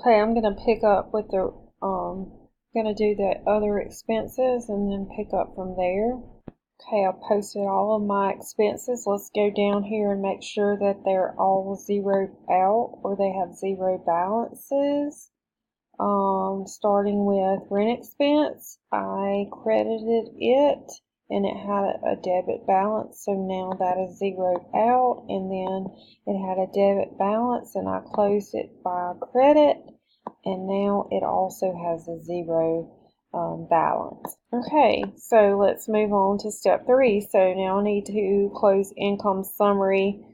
Okay, I'm gonna pick up with the gonna do the other expenses and then pick up from there. Okay, I posted all of my expenses. Let's go down here and make sure that they're all zeroed out or they have zero balances. Starting with rent expense, I credited it and it had a debit balance, so now that is zeroed out, and then it had a debit balance and I closed it by credit, and now it also has a zero balance. Okay, so let's move on to step 3. So now I need to close income summary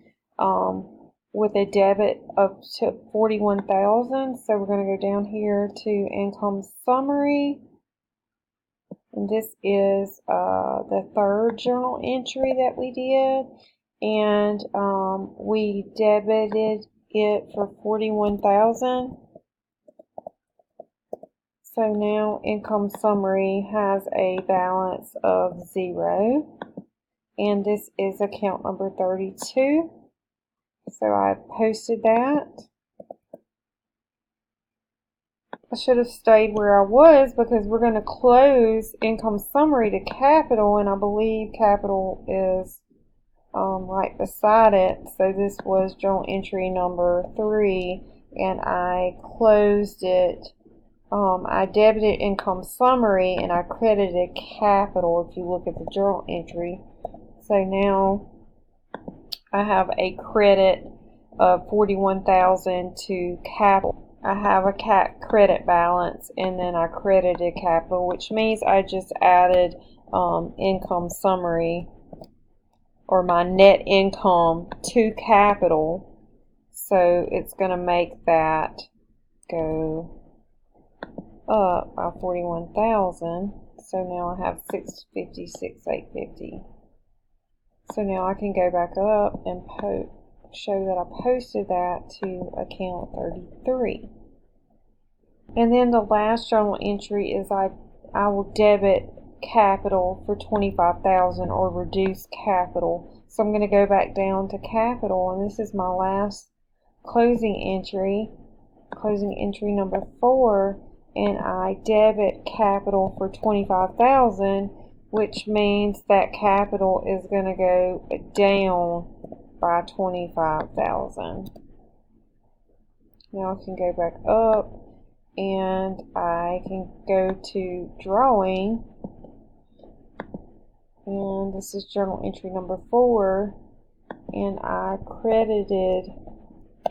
with a debit up to $41,000. So we're going to go down here to income summary. And this is the third journal entry that we did. And we debited it for $41,000. So now income summary has a balance of 0. And this is account number 32. So I posted that. I should have stayed where I was because we're going to close income summary to capital, and I believe capital is right beside it. So this was journal entry number 3, and I closed it. I debited income summary and I credited capital if you look at the journal entry. So now I have a credit of $41,000 to capital. I have a credit balance and then I credited capital, which means I just added income summary or my net income to capital. So it's going to make that go up by $41,000. So now I have $656,850. So now I can go back up and show that I posted that to account 33. And then the last journal entry is I will debit capital for $25,000 or reduce capital. So I'm going to go back down to capital, and this is my last closing entry number 4, and I debit capital for $25,000, which means that capital is going to go down by $25,000. Now I can go back up and I can go to drawing, and this is journal entry number 4, and I credited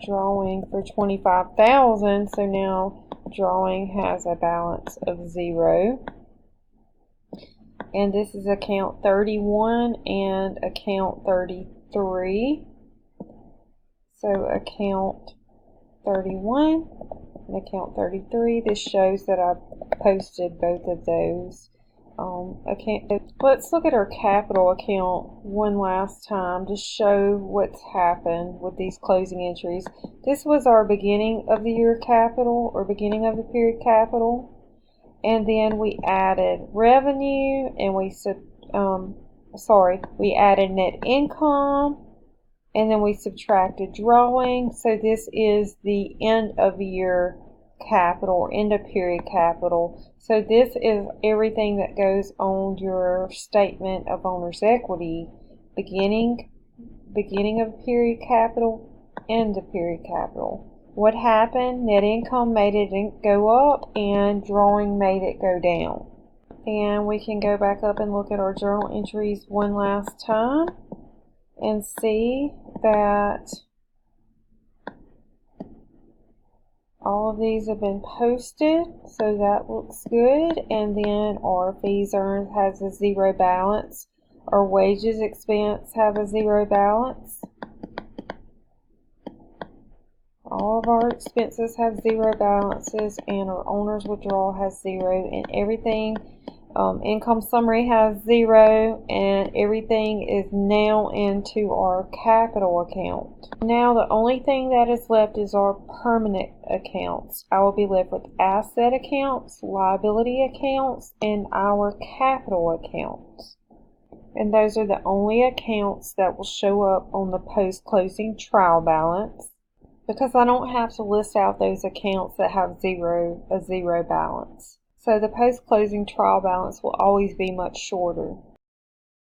drawing for $25,000. So now drawing has a balance of 0. And this is account 31 and account 33. So account 31 and account 33. This shows that I posted both of those. Let's look at our capital account one last time to show what's happened with these closing entries. This was our beginning of the year capital or beginning of the period capital. And then we added revenue and we added net income, and then we subtracted drawing. So this is the end of year capital or end of period capital. So this is everything that goes on your statement of owner's equity: beginning of period capital, end of period capital. What happened? Net income made it go up and drawing made it go down. And we can go back up and look at our journal entries one last time and see that all of these have been posted, so that looks good. And then our fees earned has a 0 balance. Our wages expense have a 0 balance. All of our expenses have 0 balances, and our owner's withdrawal has 0, and everything, income summary has 0, and everything is now into our capital account. Now the only thing that is left is our permanent accounts. I will be left with asset accounts, liability accounts, and our capital accounts. And those are the only accounts that will show up on the post-closing trial balance. because I don't have to list out those accounts that have a zero balance. So the post-closing trial balance will always be much shorter.